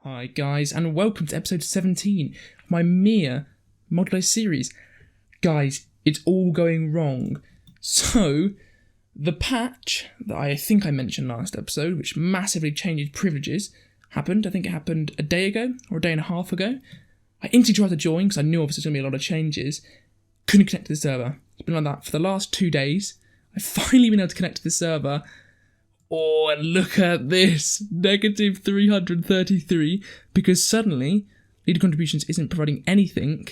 Hi guys, and welcome to episode 17 of my Ymir multiplayer series. Guys, it's all going wrong. So, the patch that I think I mentioned last episode, which massively changed privileges, happened. I think it happened a day ago, or a day and a half ago. I instantly tried to join, because I knew obviously there's going to be a lot of changes. Couldn't connect to the server. It's been like that for the last 2 days. I've finally been able to connect to the server. Oh, and look at this, negative 333, because suddenly leader contributions isn't providing anything,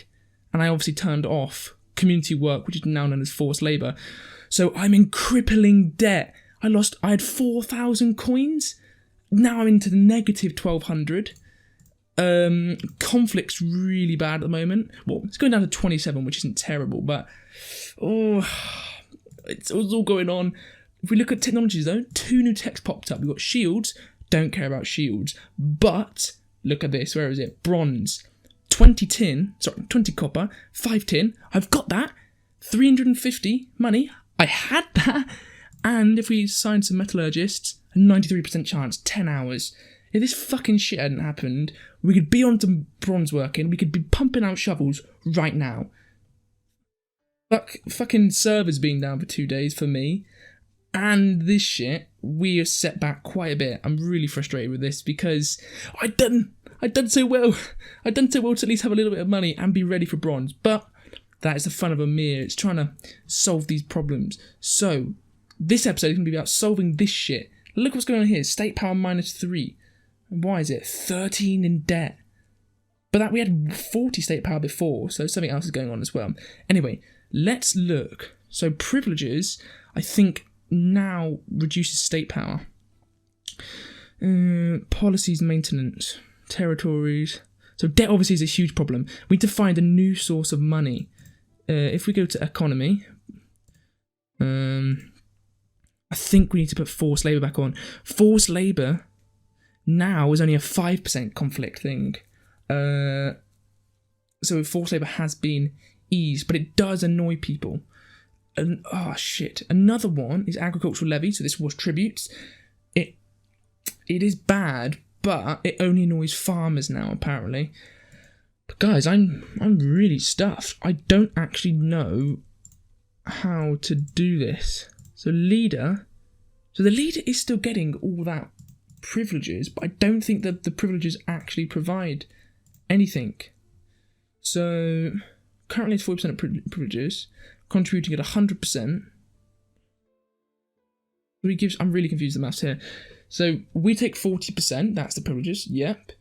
and I obviously turned off community work, which is now known as forced labour. So I'm in crippling debt. I had 4,000 coins. Now I'm into the negative 1,200. Conflict's really bad at the moment. Well, it's going down to 27, which isn't terrible, but it's all going on. If we look at technologies though, 2 new techs popped up. We've got shields, don't care about shields. But, look at this, where is it? Bronze. 20 copper, 5 tin. I've got that. 350 money. I had that. And if we sign some metallurgists, a 93% chance, 10 hours. If this fucking shit hadn't happened, we could be on to bronze working. We could be pumping out shovels right now. Fucking servers being down for 2 days for me. And this shit, we are set back quite a bit. I'm really frustrated with this because I'd done so well. I'd done so well to at least have a little bit of money and be ready for bronze. But that is the fun of Ymir. It's trying to solve these problems. So this episode is going to be about solving this shit. Look what's going on here. State power -3. And why is it? 13 in debt. But that we had 40 state power before, so something else is going on as well. Anyway, let's look. So privileges, I think, now reduces state power. Policies, maintenance, territories. So debt obviously is a huge problem. We need to find a new source of money. If we go to economy, I think we need to put forced labour back on. Forced labour now is only a 5% conflict thing. So forced labour has been eased, but it does annoy people. And shit. Another one is agricultural levy, so this was tributes. It is bad, but it only annoys farmers now, apparently. But guys, I'm really stuffed. I don't actually know how to do this. So the leader is still getting all that privileges, but I don't think that the privileges actually provide anything. So currently it's 40% of privileges, contributing at 100%. I'm really confused with the maths here. So we take 40%, that's the privileges, yep.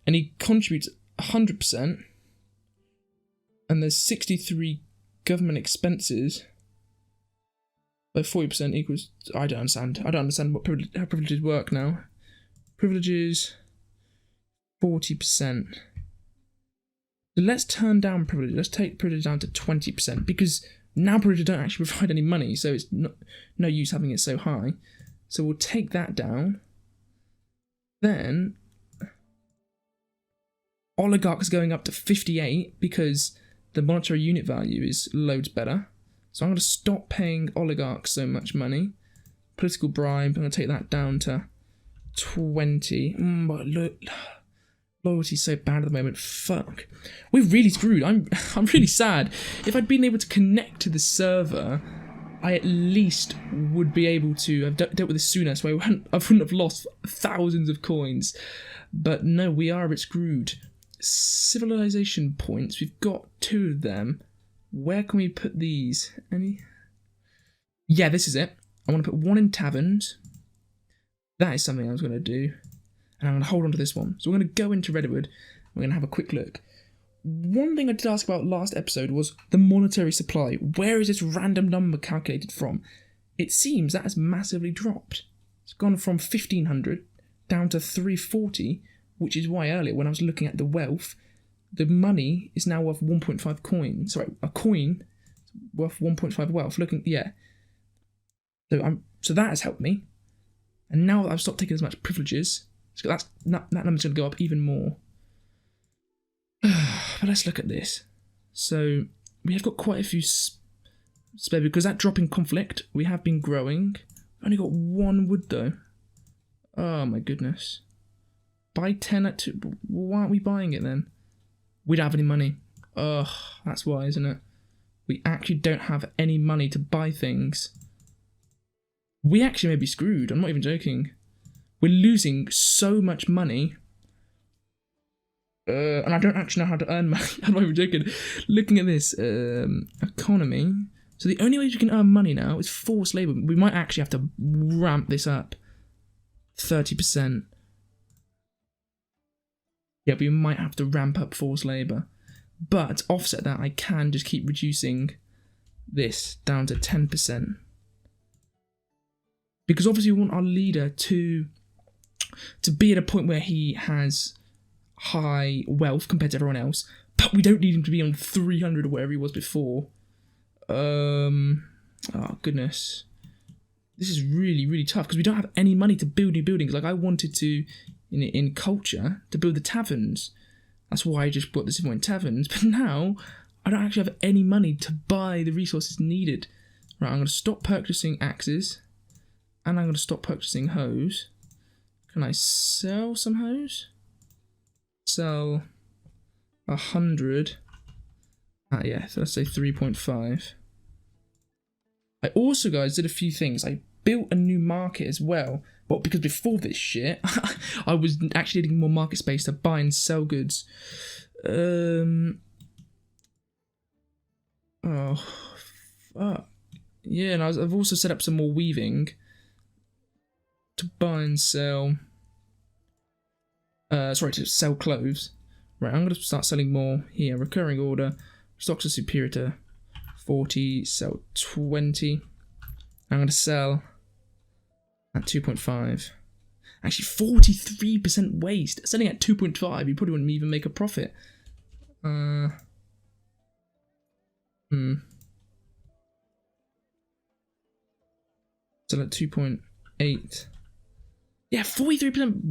And he contributes 100%. And there's 63 government expenses. But 40% equals, I don't understand how privileges work now. Privileges, 40%. So let's turn down privileges. Let's take privileges down to 20%, because now privileges don't actually provide any money, so it's no use having it so high. So we'll take that down. Then oligarchs going up to 58 because the monetary unit value is loads better. So I'm going to stop paying oligarchs so much money. Political bribe, I'm going to take that down to 20. But look, loyalty's so bad at the moment. Fuck. We're really screwed. I'm really sad. If I'd been able to connect to the server, I at least would be able to have dealt with this sooner, so I wouldn't have lost thousands of coins. But no, we are a bit screwed. Civilization points. We've got 2 of them. Where can we put these? Any? Yeah, this is it. I want to put 1 in taverns. That is something I was going to do. And I'm going to hold on to this one. So we're going to go into Redwood. We're going to have a quick look. One thing I did ask about last episode was the monetary supply. Where is this random number calculated from? It seems that has massively dropped. It's gone from 1,500 down to 340, which is why earlier when I was looking at the wealth, the money is now worth 1.5 coins. Sorry, a coin worth 1.5 wealth. So that has helped me. And now that I've stopped taking as much privileges, so that number's going to go up even more. But let's look at this. So we have got quite a few spare, because that drop in conflict, we have been growing. Only got 1 wood though. Oh my goodness. Buy 10 at 2. Why aren't we buying it then? We don't have any money. Ugh, that's why, isn't it? We actually don't have any money to buy things. We actually may be screwed. I'm not even joking. We're losing so much money. And I don't actually know how to earn money. I'm not even joking. Looking at this, economy. So the only way you can earn money now is forced labour. We might actually have to ramp this up. 30%. Yeah, we might have to ramp up forced labour. But to offset that, I can just keep reducing this down to 10%. Because obviously we want our leader to be at a point where he has high wealth compared to everyone else, but we don't need him to be on 300 or wherever he was before. Oh goodness. This is really, really tough because we don't have any money to build new buildings. Like I wanted to, in culture, to build the taverns. That's why I just bought this in taverns. But now, I don't actually have any money to buy the resources needed. Right, I'm going to stop purchasing axes. And I'm going to stop purchasing hoes. Can I sell some hoes? Sell 100. Yeah, so let's say 3.5. I also, guys, did a few things. I built a new market as well. But because before this shit, I was actually needing more market space to buy and sell goods. Oh, fuck. Yeah, and I've also set up some more weaving to buy and sell. To sell clothes. Right, I'm going to start selling more here. Recurring order. Stocks are superior to 40. Sell 20. I'm going to sell at 2.5. Actually, 43% waste. Selling at 2.5, you probably wouldn't even make a profit. Sell at 2.8. Yeah, 43%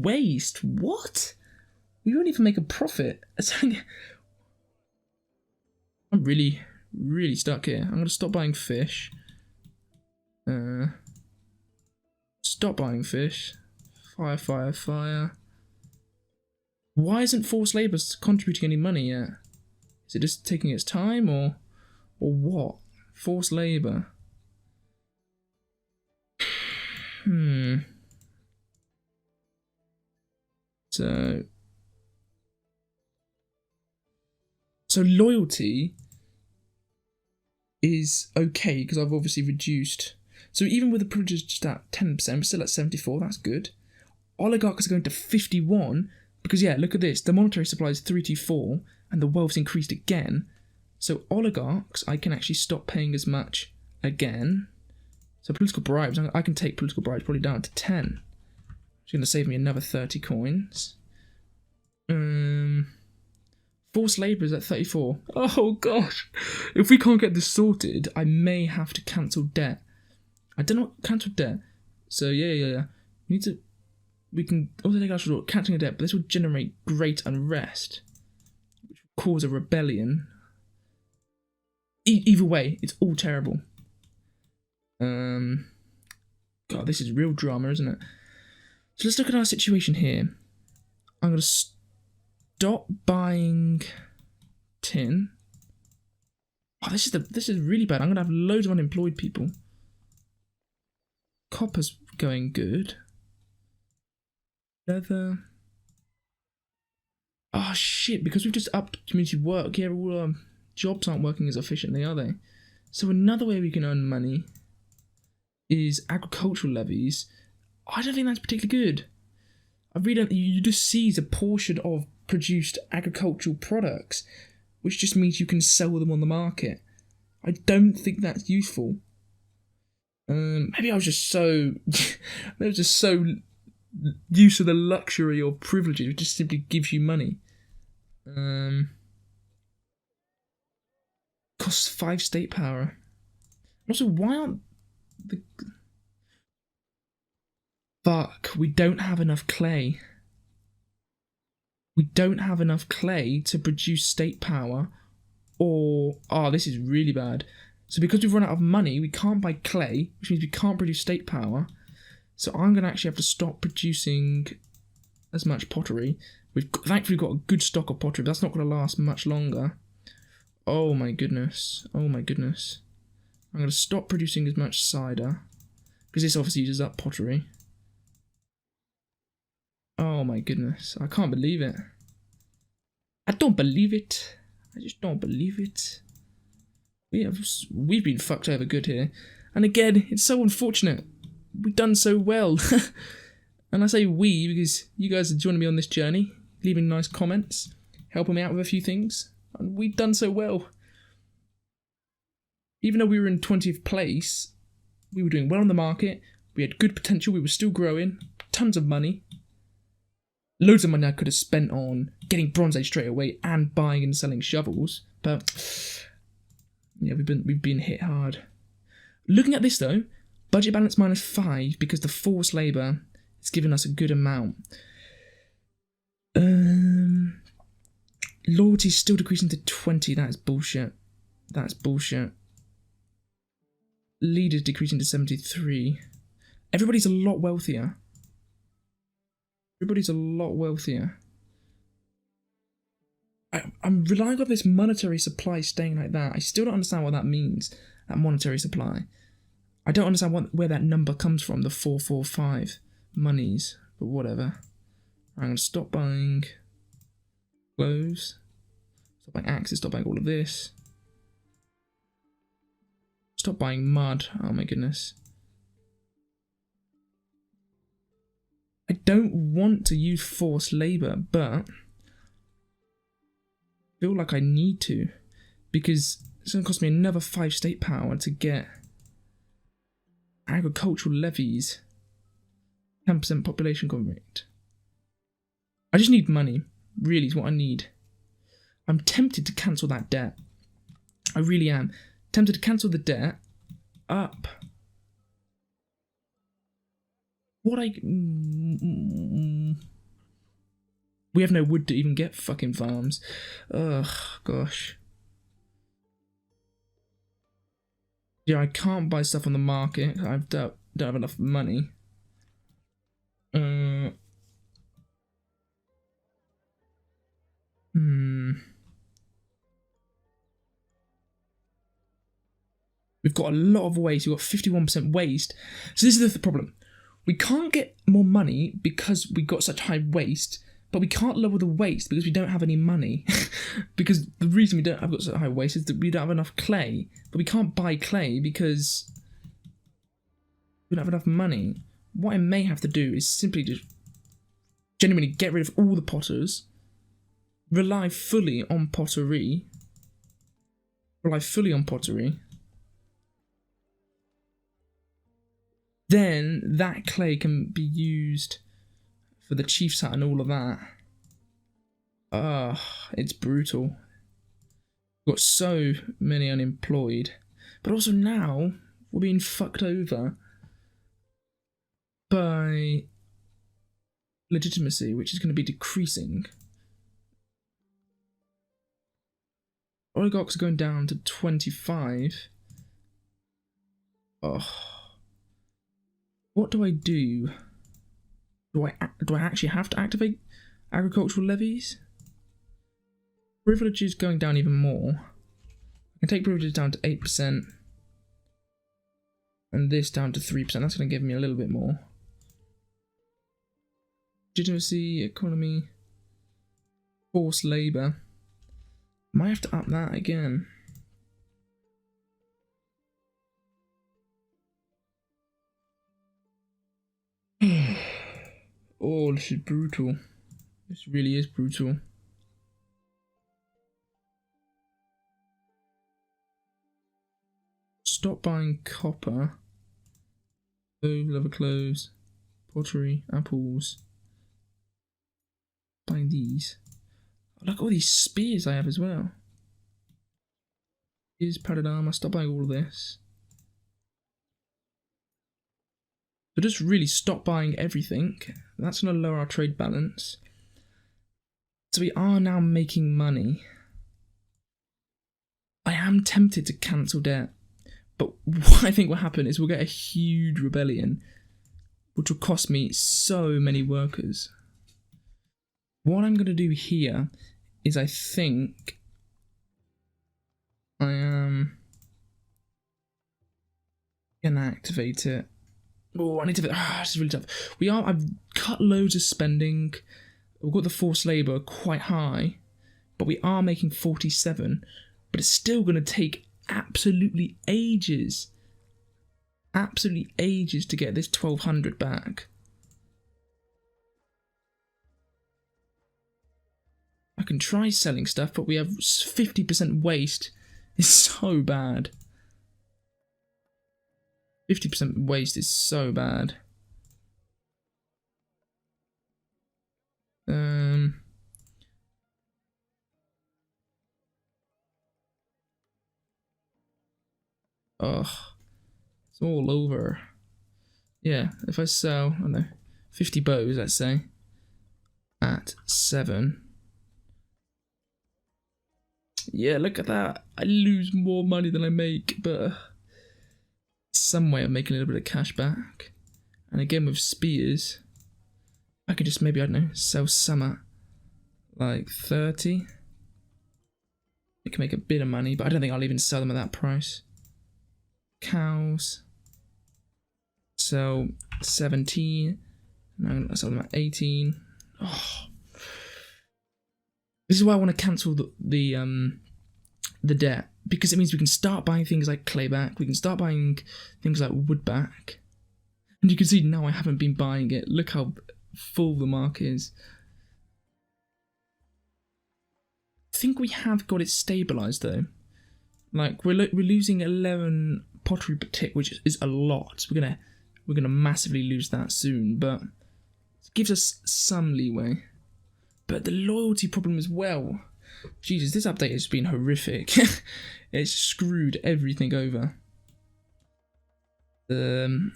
waste. What? We won't even make a profit. I'm really, really stuck here. I'm going to stop buying fish. Stop buying fish. Fire, fire, fire. Why isn't forced labour contributing any money yet? Is it just taking its time or what? Forced labour. So loyalty is okay because I've obviously reduced. So even with the privileges just at 10%, we're still at 74. That's good. Oligarchs are going to 51 because yeah, look at this. The monetary supply is 324 and the wealth's increased again. So oligarchs, I can actually stop paying as much again. So political bribes, I can take political bribes probably down to 10. It's going to save me another 30 coins. Forced labour is at 34. Oh gosh. If we can't get this sorted, I may have to cancel debt. I don't know what cancel debt. So yeah. We can also take our cancelling a debt, but this will generate great unrest, which will cause a rebellion. Either way, it's all terrible. God, this is real drama, isn't it? So let's look at our situation here. I'm going to stop buying tin. Oh, this is really bad. I'm going to have loads of unemployed people. Copper's going good. Leather. Oh shit, because we've just upped community work, yeah, all our jobs aren't working as efficiently, are they? So another way we can earn money is agricultural levies. I don't think that's particularly good. I really don't. You just seize a portion of produced agricultural products, which just means you can sell them on the market. I don't think that's useful. Maybe I was just so used to the luxury or privileges. It just simply gives you money. Costs 5 state power. Also, why aren't the... Fuck, we don't have enough clay. We don't have enough clay to produce state power or... Oh, this is really bad. So because we've run out of money, we can't buy clay, which means we can't produce state power. So I'm going to actually have to stop producing as much pottery. We've thankfully got a good stock of pottery, but that's not going to last much longer. Oh my goodness. Oh my goodness. I'm going to stop producing as much cider, because this obviously uses up pottery. Oh my goodness. I can't believe it. I don't believe it. I just don't believe it. We've been fucked over good here. And again, it's so unfortunate. We've done so well. And I say we because you guys are joining me on this journey, leaving nice comments, helping me out with a few things. And we've done so well. Even though we were in 20th place, we were doing well on the market. We had good potential. We were still growing. Tons of money. Loads of money I could have spent on getting Bronze Age straight away and buying and selling shovels. But yeah, we've been hit hard. Looking at this though, budget balance -5 because the forced labour is giving us a good amount. Loyalty is still decreasing to 20. That is bullshit. That's bullshit. Leaders decreasing to 73. Everybody's a lot wealthier. Everybody's a lot wealthier. I'm relying on this monetary supply staying like that. I still don't understand what that means, that monetary supply. I don't understand where that number comes from, the 445 monies, but whatever. I'm going to stop buying clothes, stop buying axes, stop buying all of this. Stop buying mud, oh my goodness. I don't want to use forced labour, but I feel like I need to, because it's going to cost me another 5 state power to get agricultural levies, 10% population growth rate. I just need money, really is what I need. I'm tempted to cancel that debt. I really am. Tempted to cancel the debt up. We have no wood to even get fucking farms. Ugh, gosh. Yeah, I can't buy stuff on the market. I don't have enough money. We've got a lot of waste. We've got 51% waste. So this is the problem. We can't get more money because we got such high waste, but we can't lower the waste because we don't have any money. Because the reason we don't have got such high waste is that we don't have enough clay. But we can't buy clay because we don't have enough money. What I may have to do is simply just genuinely get rid of all the potters, rely fully on pottery, then that clay can be used for the chief's hat and all of that. It's brutal. We've got so many unemployed. But also now, we're being fucked over by legitimacy, which is going to be decreasing. Oligarchs are going down to 25. What do I do? Do I actually have to activate agricultural levies? Privileges going down even more. I can take privileges down to 8%. And this down to 3%. That's going to give me a little bit more. Legitimacy, economy, forced labour. Might have to up that again. Oh, this is brutal. This really is brutal. Stop buying copper. Leather clothes, pottery, apples. Buying these. Look at all these spears I have as well. Here's padded armor. Stop buying all of this. So just really stop buying everything. That's going to lower our trade balance. So we are now making money. I am tempted to cancel debt. But what I think will happen is we'll get a huge rebellion, which will cost me so many workers. What I'm going to do here is I think I am going to activate it. Oh, I need to... this is really tough. I've cut loads of spending. We've got the forced labour quite high, but we are making 47. But it's still going to take absolutely ages. Absolutely ages to get this 1200 back. I can try selling stuff, but we have 50% waste. It's so bad. 50% waste is so bad. Ugh. It's all over. Yeah, if I sell, I don't know, 50 bows, let's say, at 7. Yeah, look at that. I lose more money than I make, but some way of making a little bit of cash back. And again with spears, I could just maybe, I don't know, sell some at like 30. I can make a bit of money, but I don't think I'll even sell them at that price. Cows. Sell 17. And I'm gonna sell them at 18. Oh. This is why I want to cancel the debt, because it means we can start buying things like clay back, we can start buying things like wood back. And you can see now I haven't been buying it. Look how full the market is. I think we have got it stabilized though. Like we're losing 11 pottery per tick, which is a lot. We're gonna massively lose that soon, but it gives us some leeway. But the loyalty problem as well. Jesus, this update has been horrific. It's screwed everything over. The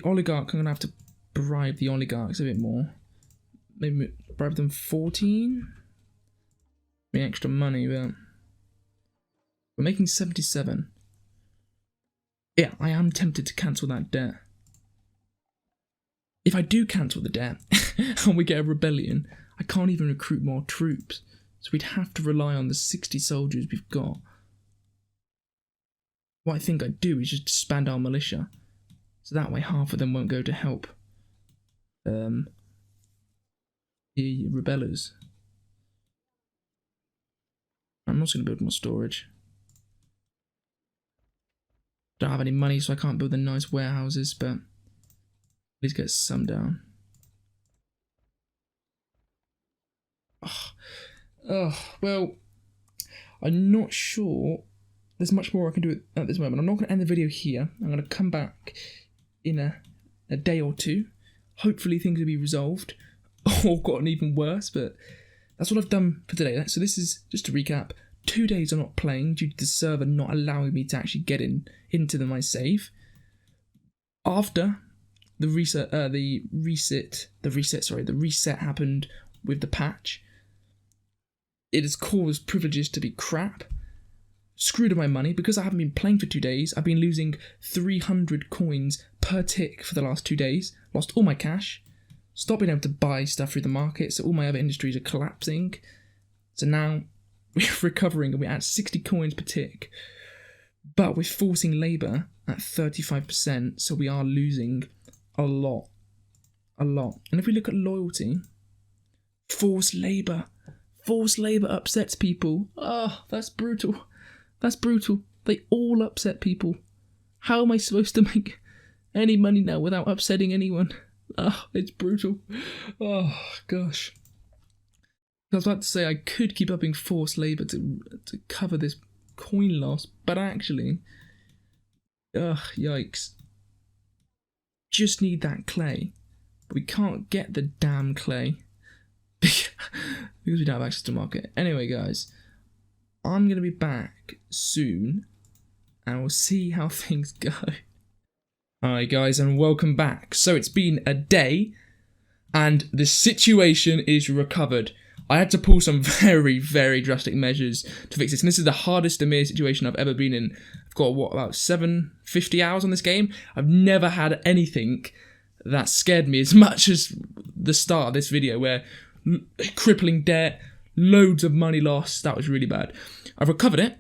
oligarch, I'm gonna have to bribe the oligarchs a bit more. Maybe bribe them 14. Be extra money, but we're making 77. Yeah, I am tempted to cancel that debt. If I do cancel the debt and we get a rebellion, I can't even recruit more troops. So we'd have to rely on the 60 soldiers we've got. What I think I'd do is just disband our militia. So that way half of them won't go to help the rebellers. I'm also going to build more storage. Don't have any money, so I can't build the nice warehouses, but at least get some down. Well, I'm not sure there's much more I can do at this moment. I'm not going to end the video here. I'm going to come back in a day or two. Hopefully things will be resolved or gotten even worse, but that's what I've done for today. So this is, just to recap, 2 days I'm not playing due to the server not allowing me to actually get into my save. After the reset happened with the patch, it has caused privileges to be crap. Screwed up my money because I haven't been playing for 2 days. I've been losing 300 coins per tick for the last 2 days. Lost all my cash. Stopped being able to buy stuff through the market, so all my other industries are collapsing. So now we're recovering and we're at 60 coins per tick. But we're forcing labour at 35%, so we are losing a lot. A lot. And if we look at loyalty, forced labour. Forced labour upsets people. Oh, that's brutal. That's brutal. They all upset people. How am I supposed to make any money now without upsetting anyone? Oh, it's brutal. Oh, gosh. I was about to say I could keep upping forced labour to cover this coin loss, but actually, yikes. Just need that clay. But we can't get the damn clay. Because we don't have access to market. Anyway, guys, I'm going to be back soon, and we'll see how things go. Hi, guys, and welcome back. So it's been a day, and the situation is recovered. I had to pull some very, very drastic measures to fix this, and this is the hardest Ymir situation I've ever been in. I've got, what, about 750 hours on this game? I've never had anything that scared me as much as the start of this video, where crippling debt, loads of money lost. That was really bad. I've recovered it,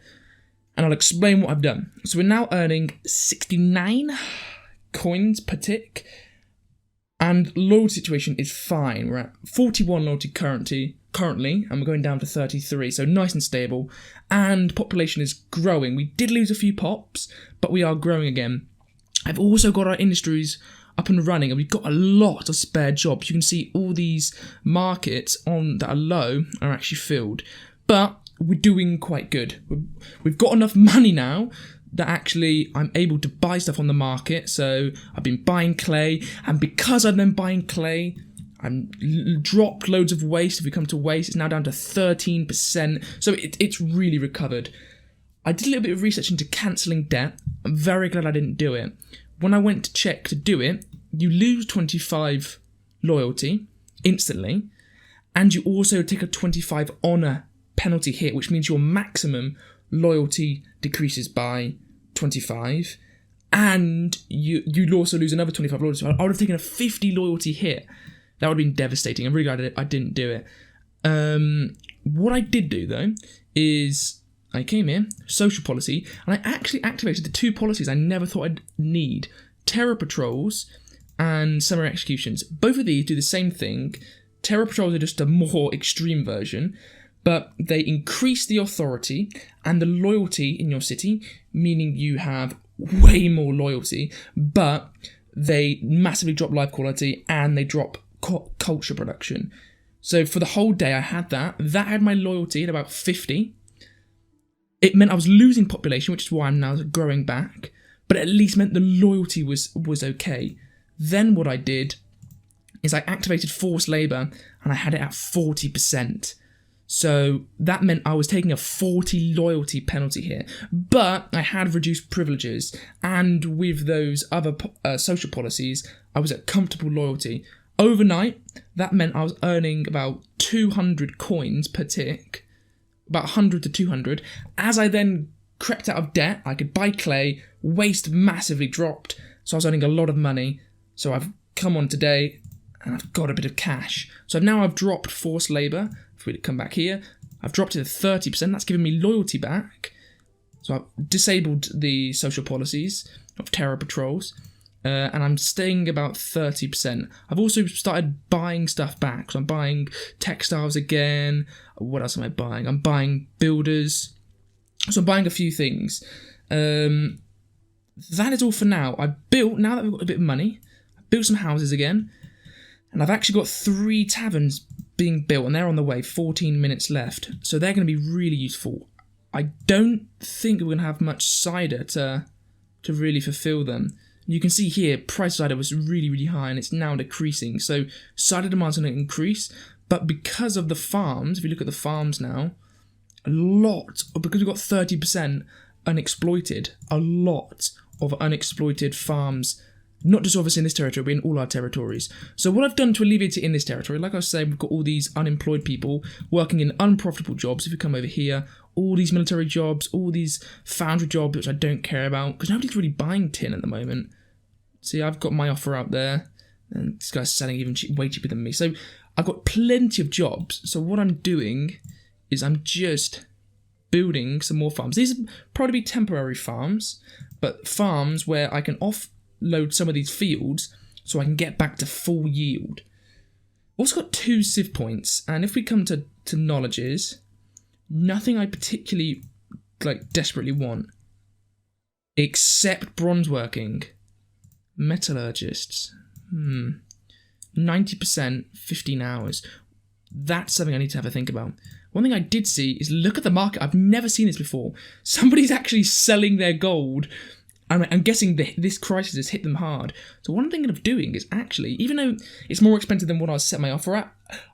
and I'll explain what I've done. So we're now earning 69 coins per tick, and loyalty situation is fine. We're at 41 loyalty currently, and we're going down to 33, so nice and stable, and population is growing. We did lose a few pops, but we are growing again. I've also got our industries up and running, and we've got a lot of spare jobs. You can see all these markets that are low are actually filled, but we're doing quite good. We've got enough money now that actually I'm able to buy stuff on the market. So I've been buying clay, and because I've been buying clay, I'm dropped loads of waste. If we come to waste, it's now down to 13%. So it's really recovered. I did a little bit of research into cancelling debt. I'm very glad I didn't do it. When I went to check to do it, you lose 25 loyalty instantly, and you also take a 25 honour penalty hit, which means your maximum loyalty decreases by 25, and you'd also lose another 25 loyalty. So I would have taken a 50 loyalty hit. That would have been devastating. I'm really glad I didn't do it. What I did do, though, is I came here, social policy, and I actually activated the 2 policies I never thought I'd need. Terror patrols and summer executions. Both of these do the same thing. Terror patrols are just a more extreme version, but they increase the authority and the loyalty in your city, meaning you have way more loyalty, but they massively drop life quality and they drop culture production. So for the whole day I had that had my loyalty at about 50. It meant I was losing population, which is why I'm now growing back, but at least meant the loyalty was okay. Then what I did is I activated forced labour, and I had it at 40%. So that meant I was taking a 40 loyalty penalty here, but I had reduced privileges, and with those other social policies, I was at comfortable loyalty. Overnight, that meant I was earning about 200 coins per tick, about 100 to 200. As I then crept out of debt, I could buy clay, waste massively dropped, so I was earning a lot of money. So I've come on today, and I've got a bit of cash. So now I've dropped forced labour. If we come back here, I've dropped it to 30%. That's given me loyalty back. So I've disabled the social policies of terror patrols, and I'm staying about 30%. I've also started buying stuff back. So I'm buying textiles again. What else am I buying? I'm buying builders. So I'm buying a few things. That is all for now. Now that we've got a bit of money, I built some houses again, and I've actually got 3 taverns being built, and they're on the way, 14 minutes left, so they're going to be really useful. I don't think we're going to have much cider to really fulfill them. You can see here, price of cider was really, really high, and it's now decreasing, so cider demand's going to increase, but because of the farms, if you look at the farms now, because we've got 30% unexploited, a lot of unexploited farms, not just obviously in this territory, but in all our territories. So what I've done to alleviate it in this territory, like I said, we've got all these unemployed people working in unprofitable jobs. If you come over here, all these military jobs, all these foundry jobs, which I don't care about, because nobody's really buying tin at the moment. See, I've got my offer out there, and this guy's selling even way cheaper than me. So I've got plenty of jobs. So what I'm doing is I'm just building some more farms. These are probably temporary farms, but farms where I can offload some of these fields so I can get back to full yield. Also got 2 sieve points, and if we come to knowledges, nothing I particularly desperately want except bronze working. Metallurgists. 90%, 15 hours. That's something I need to have a think about. One thing I did see is look at the market. I've never seen this before. Somebody's actually selling their gold. I'm guessing this crisis has hit them hard. So what I'm thinking of doing is actually, even though it's more expensive than what I set my offer at,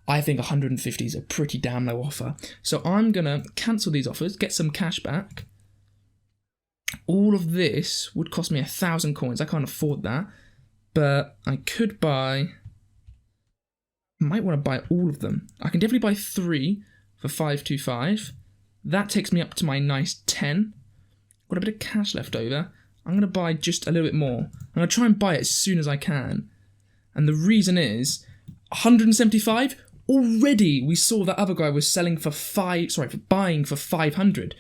I think 150 is a pretty damn low offer. So I'm going to cancel these offers, get some cash back. All of this would cost me 1,000 coins. I can't afford that. But I could buy... I might want to buy all of them. I can definitely buy 3 for 525. That takes me up to my nice 10. Got a bit of cash left over. I'm going to buy just a little bit more. I'm going to try and buy it as soon as I can. And the reason is 175. Already we saw that other guy was selling for buying for 500.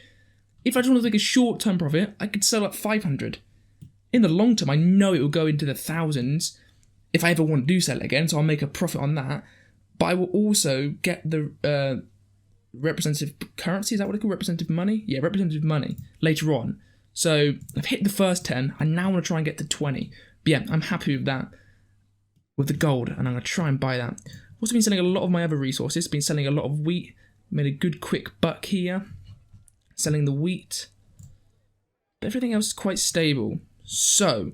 If I just want to take a short-term profit, I could sell at 500. In the long term, I know it will go into the thousands if I ever want to do sell it again, so I'll make a profit on that. But I will also get the representative currency, is that what they call representative money? Yeah, representative money later on. So I've hit the first 10. I now want to try and get to 20. But yeah, I'm happy with that, with the gold, and I'm going to try and buy that. I've also been selling a lot of my other resources. Been selling a lot of wheat. Made a good quick buck here. Selling the wheat. But everything else is quite stable. So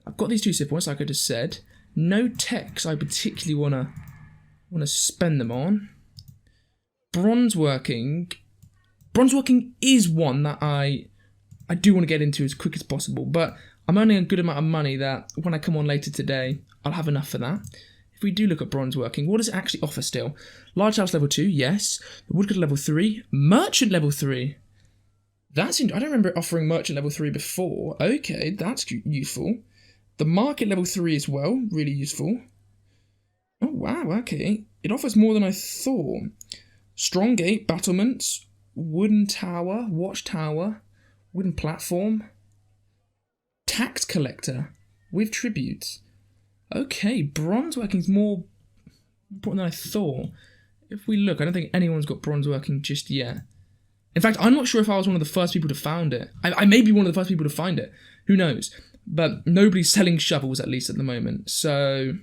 I've got these 2 sip points, like I just said. No techs I particularly want to spend them on. Bronze working is one that I do want to get into as quick as possible, but I'm earning a good amount of money that when I come on later today, I'll have enough for that. If we do look at bronze working, what does it actually offer still? Large house level 2, yes. The woodcut level 3. Merchant level 3. I don't remember it offering merchant level 3 before. Okay, that's useful. The market level 3 as well, really useful. Oh wow, okay. It offers more than I thought. Strong gate, battlements, wooden tower, watchtower, wooden platform, tax collector with tributes. Okay, bronze working is more important than I thought. If we look, I don't think anyone's got bronze working just yet. In fact, I'm not sure if I was one of the first people to found it. I may be one of the first people to find it. Who knows? But nobody's selling shovels, at least at the moment. So...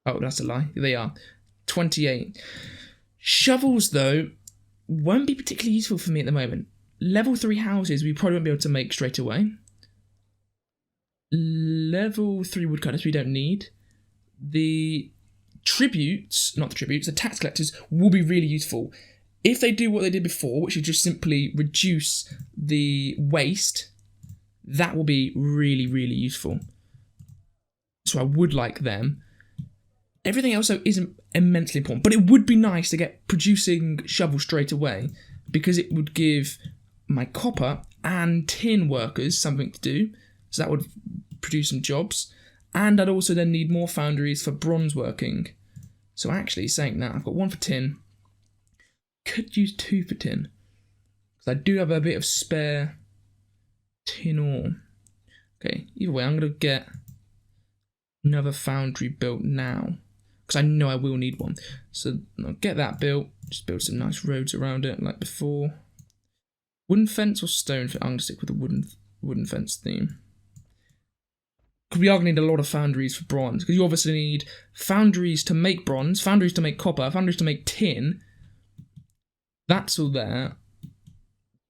oh, that's a lie. They are. 28. Shovels, though, won't be particularly useful for me at the moment. Level 3 houses we probably won't be able to make straight away. Level 3 woodcutters we don't need. The tax collectors will be really useful. If they do what they did before, which is just simply reduce the waste, that will be really, really useful. So I would like them. Everything else, though, isn't immensely important. But it would be nice to get producing shovels straight away, because it would give my copper and tin workers something to do. So that would produce some jobs. And I'd also then need more foundries for bronze working. So actually, saying that, I've got 1 for tin. Could use 2 for tin. Because I do have a bit of spare tin ore. Okay, either way, I'm going to get another foundry built now. Because I know I will need one. So I'll get that built. Just build some nice roads around it like before. Wooden fence or stone fence? I'm going to stick with the wooden fence theme. Because we are going to need a lot of foundries for bronze. Because you obviously need foundries to make bronze, foundries to make copper, foundries to make tin. That's all there.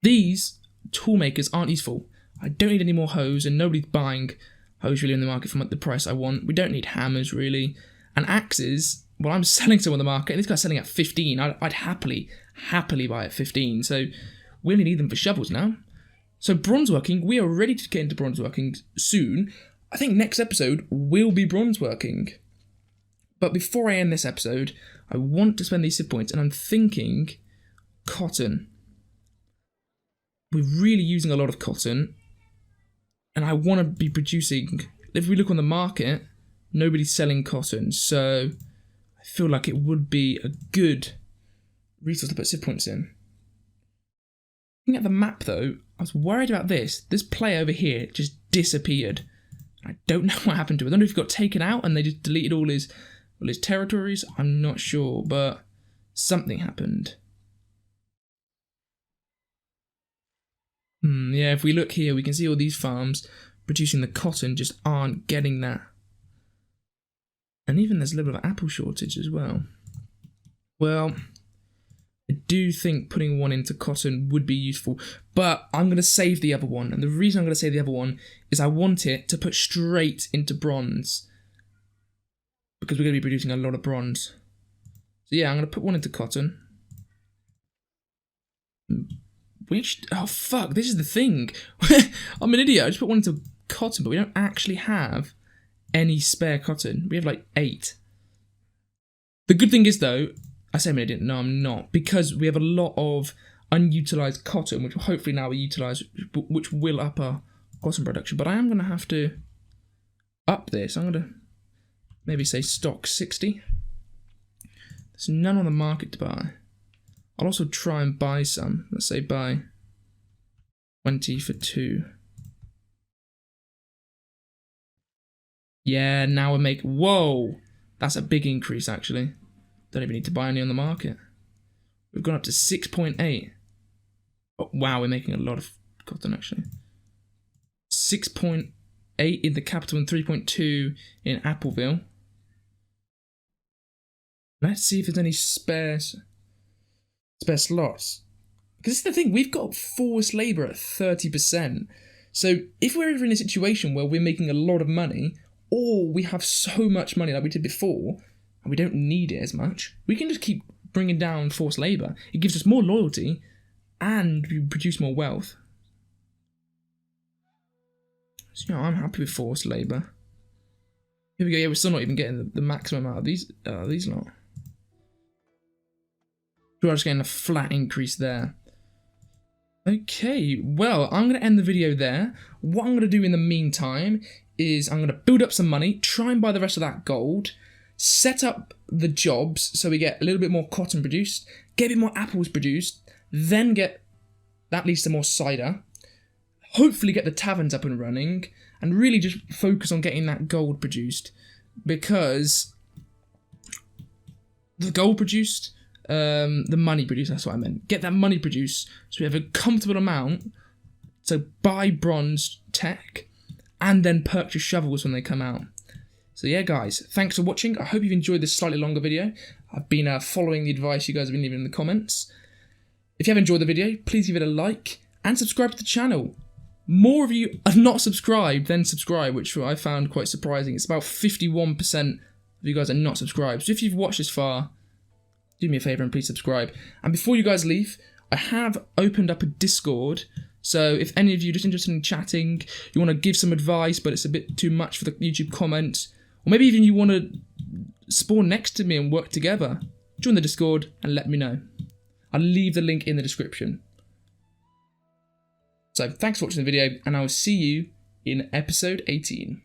These tool makers aren't useful. I don't need any more hoes, and nobody's buying hoes really in the market for the price I want. We don't need hammers really. And axes, well, I'm selling some on the market, and this guy's selling at 15. I'd happily buy at 15. So we only need them for shovels now. So bronze working, we are ready to get into bronze working soon. I think next episode will be bronze working. But before I end this episode, I want to spend these SIP points, and I'm thinking cotton. We're really using a lot of cotton, and I want to be producing. If we look on the market, nobody's selling cotton, so I feel like it would be a good resource to put SIP points in. Looking at the map though, I was worried about this. This player over here just disappeared. I don't know what happened to it. I don't know if he got taken out and they just deleted all his territories. I'm not sure, but something happened. Yeah, if we look here, we can see all these farms producing the cotton just aren't getting that. And even there's a little bit of apple shortage as well. Well, I do think putting one into cotton would be useful, but I'm going to save the other one. And the reason I'm going to save the other one is I want it to put straight into bronze, because we're going to be producing a lot of bronze. So yeah, I'm going to put one into cotton. Oh fuck, this is the thing. I'm an idiot. I just put one into cotton, but we don't actually have any spare cotton. We have like 8. The good thing is though, I say I'm an idiot, no I'm not, because we have a lot of unutilized cotton, which will hopefully now be utilized, which will up our cotton production. But I am going to have to up this. I'm going to maybe say stock 60. There's none on the market to buy. I'll also try and buy some. Let's say buy 20 for 2. Yeah, now we're making... Whoa! That's a big increase, actually. Don't even need to buy any on the market. We've gone up to 6.8. Oh, wow, we're making a lot of cotton, actually. 6.8 in the capital and 3.2 in Appleville. Let's see if there's any spare slots. Because this is the thing, we've got forced labour at 30%. So if we're ever in a situation where we're making a lot of money, or we have so much money like we did before, and we don't need it as much, we can just keep bringing down forced labour. It gives us more loyalty, and we produce more wealth. So, you know, I'm happy with forced labour. Here we go, yeah, we're still not even getting the maximum out of these lot. We're just getting a flat increase there. Okay, well, I'm going to end the video there. What I'm going to do in the meantime is I'm going to build up some money, try and buy the rest of that gold, set up the jobs so we get a little bit more cotton produced, get a bit more apples produced, then get, that leads to more cider, hopefully get the taverns up and running, and really just focus on getting that gold produced, because the gold produced, the money produced, that's what I meant. Get that money produced so we have a comfortable amount to buy bronze tech and then purchase shovels when they come out. So yeah, guys, thanks for watching. I hope you've enjoyed this slightly longer video. I've been following the advice you guys have been leaving in the comments. If you have enjoyed the video, please give it a like and subscribe to the channel. More of you are not subscribed than subscribe, which I found quite surprising. It's about 51% of you guys are not subscribed. So if you've watched this far, do me a favour and please subscribe. And before you guys leave, I have opened up a Discord. So if any of you are just interested in chatting, you want to give some advice, but it's a bit too much for the YouTube comments, or maybe even you want to spawn next to me and work together, join the Discord and let me know. I'll leave the link in the description. So thanks for watching the video, and I will see you in episode 18.